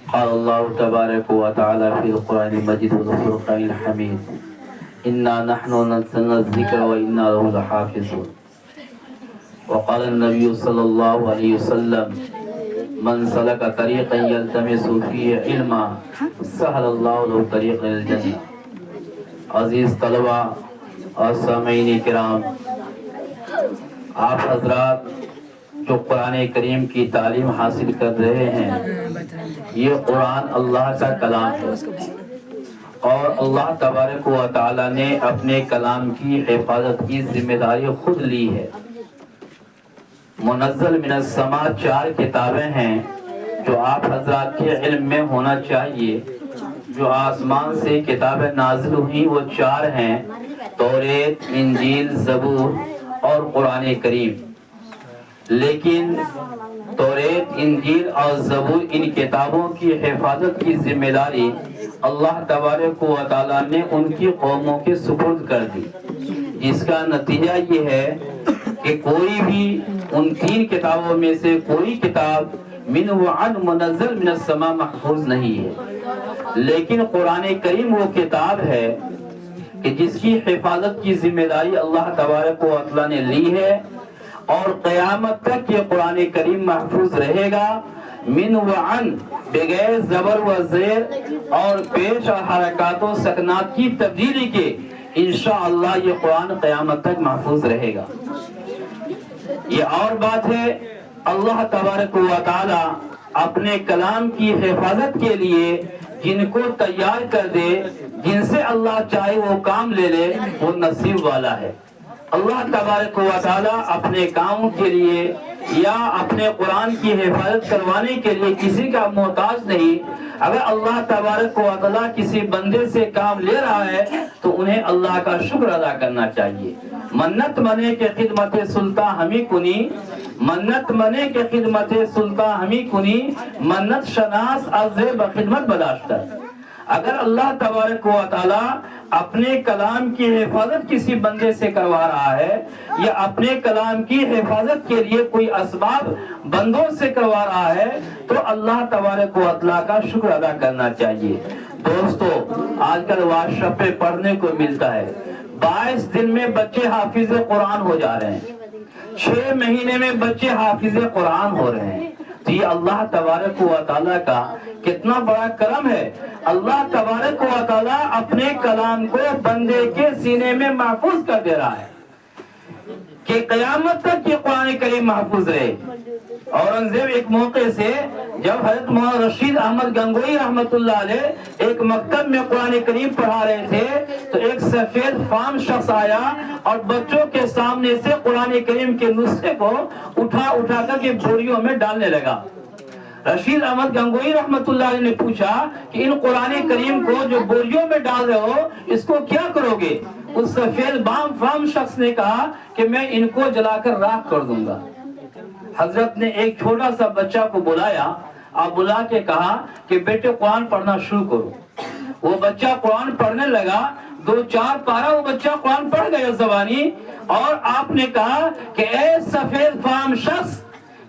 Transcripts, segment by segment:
قال الله تبارك وتعالى في القرآن المجيد والفرقان الحميد إنا نحن نزلنا الذكر وإنا له لحافظون. وقال النبي صلى الله عليه وسلم من سلك طريقا يلتمس فيه علما سهل الله له طريقا إلى الجنة. عزیز طلبہ اور سامعین کرام، آپ حضرات جو قرآن کریم کی تعلیم حاصل کر رہے ہیں، یہ قرآن اللہ کا کلام ہے اور اللہ تبارک و تعالی نے اپنے کلام کی حفاظت کی ذمہ داری خود لی ہے۔ منزل من السماء 4 کتابیں ہیں جو آپ حضرات کے علم میں ہونا چاہیے۔ جو آسمان سے کتابیں نازل ہوئی وہ 4 ہیں، توریت، انجیل، زبور اور قرآن کریم۔ لیکن توریت، انجیل اور زبور ان کتابوں کی حفاظت کی ذمہ داری اللہ تبارک و تعالیٰ نے ان کی قوموں کے سپرد کر دی، جس کا نتیجہ یہ ہے کہ کوئی بھی ان 3 کتابوں میں سے کوئی کتاب من وعن منزل من السماء محفوظ نہیں ہے۔ لیکن قرآن کریم وہ کتاب ہے کہ جس کی حفاظت کی ذمہ داری اللہ تبارک و تعالیٰ نے لی ہے اور قیامت تک یہ قرآن کریم محفوظ رہے گا، من وعن بغیر زبر و زیر اور پیش اور حرکات و سکنات کی تبدیلی کے انشاءاللہ یہ قرآن قیامت تک محفوظ رہے گا۔ یہ اور بات ہے، اللہ تبارک و تعالی اپنے کلام کی حفاظت کے لیے جن کو تیار کر دے، جن سے اللہ چاہے وہ کام لے لے، وہ نصیب والا ہے۔ اللہ تبارک و تعالی اپنے کاموں کے لیے یا اپنے قرآن کی حفاظت کروانے کے لیے کسی کا محتاج نہیں۔ اگر اللہ تبارک و تعالی کسی بندے سے کام لے رہا ہے تو انہیں اللہ کا شکر ادا کرنا چاہیے۔ منت منے کے خدمت سلطان ہمیں کنی، منت منے کے خدمت سلطان ہمیں کنی، منت شناس از بخدمت بداشتہ۔ اگر اللہ تبارک و تعالی اپنے کلام کی حفاظت کسی بندے سے کروا رہا ہے یا اپنے کلام کی حفاظت کے لیے کوئی اسباب بندوں سے کروا رہا ہے تو اللہ تبارک و تعالی کا شکر ادا کرنا چاہیے۔ دوستو، آج کل واٹس ایپ پہ پڑھنے کو ملتا ہے 22 دن میں بچے حافظ قرآن ہو جا رہے ہیں، 6 مہینے میں بچے حافظ قرآن ہو رہے ہیں۔ تو یہ اللہ تبارک و تعالیٰ کا کتنا بڑا کرم ہے۔ اللہ تبارک و تعالیٰ اپنے کلام کو بندے کے سینے میں محفوظ کر دے رہا ہے کہ قیامت تک یہ قرآن کریم محفوظ رہے۔ اورنگزیب ایک موقع سے جب حضرت مولانا رشید احمد گنگوئی رحمت اللہ علیہ ایک مکتب میں قرآن کریم پڑھا رہے تھے تو ایک سفید فام شخص آیا اور بچوں کے سامنے سے قرآن کریم کے نسخے کو اٹھا کر کے بوریوں میں ڈالنے لگا۔ رشید احمد گنگوئی رحمت اللہ علیہ نے پوچھا کہ ان قرآن کریم کو جو بوریوں میں ڈال رہے ہو اس کو کیا کرو گے؟ اس سفید فام شخص نے کہا کہ میں ان کو جلا کر راکھ کر دوں گا۔ حضرت نے ایک چھوٹا سا بچہ کو بلایا اور بلا کے کہا کہ بیٹے قرآن پڑھنا شروع کرو۔ وہ بچہ قرآن پڑھنے لگا، 2-4 پارہ وہ بچہ قرآن پڑھ گیا زبانی، اور آپ نے کہا کہ اے سفید فام شخص،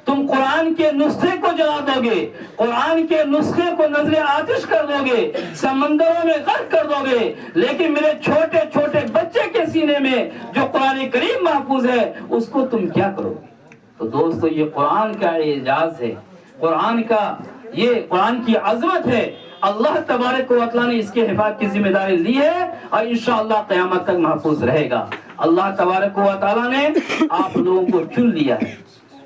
تم قرآن کے نسخے کو جلا دو گے، قرآن کے نسخے کو نظر آتش کر دو گے، سمندروں میں غرق کر دو گے، لیکن میرے چھوٹے چھوٹے بچے کے سینے میں جو قرآن کریم محفوظ ہے اس کو تم کیا کرو گے؟ تو دوستو، یہ قرآن کا اعجاز ہے، قرآن کی عظمت ہے۔ اللہ تبارک و تعالی نے اس کے حفاظت کی ذمہ داری لی ہے اور انشاءاللہ قیامت تک محفوظ رہے گا۔ اللہ تبارک و تعالی نے آپ لوگوں کو چن لیا ہے،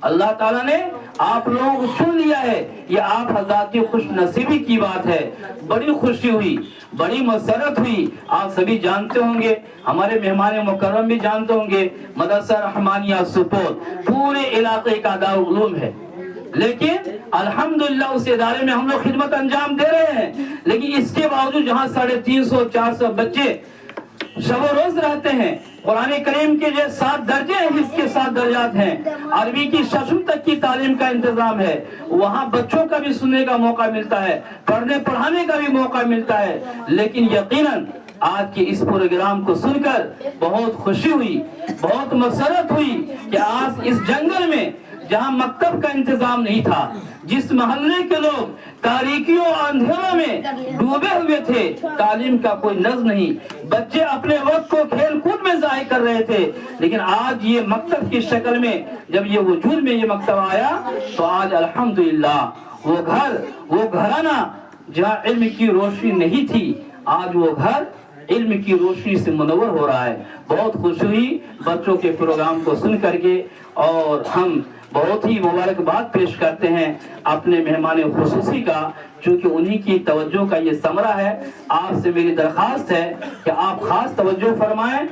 اللہ تعالیٰ نے آپ لوگوں کو چن لیا ہے۔ یہ آپ حضرات کی خوش نصیبی کی بات ہے، بڑی خوشی ہوئی، بڑی مسرت ہوئی۔ آپ سبھی جانتے ہوں گے، ہمارے مہمان مکرم بھی جانتے ہوں گے، مدرسہ رحمانیہ سپول پورے علاقے کا دارالعلوم ہے، لیکن الحمدللہ اس ادارے میں ہم لوگ خدمت انجام دے رہے ہیں۔ لیکن اس کے باوجود جہاں 350-400 بچے شب و روز رہتے ہیں، قرآن کریم کے جو 7 درجے ہیں، اس کے 7 درجات ہیں، عربی کی 6 تک کی تعلیم کا انتظام ہے، وہاں بچوں کا بھی سننے کا موقع ملتا ہے، پڑھنے پڑھانے کا بھی موقع ملتا ہے۔ لیکن یقیناً آج کے اس پروگرام کو سن کر بہت خوشی ہوئی، بہت مسرت ہوئی کہ آج اس جنگل میں جہاں مکتب کا انتظام نہیں تھا، جس محلے کے لوگ تاریکیوں اور اندھیروں میں ڈوبے ہوئے تھے، تعلیم کا کوئی نظم نہیں، بچے اپنے وقت کو کھیل کود میں ضائع کر رہے تھے، لیکن آج یہ مکتب کی شکل میں جب یہ وجود میں یہ مکتب آیا تو آج الحمدللہ وہ گھرانہ جہاں علم کی روشنی نہیں تھی، آج وہ گھر علم کی روشنی سے منور ہو رہا ہے۔ بہت خوشی ہوئی بچوں کے پروگرام کو سن کر کے، اور ہم بہت ہی مبارکباد پیش کرتے ہیں اپنے مہمان خصوصی کا، چونکہ انہی کی توجہ کا یہ ثمرہ ہے۔ آپ سے میری درخواست ہے کہ آپ خاص توجہ فرمائیں۔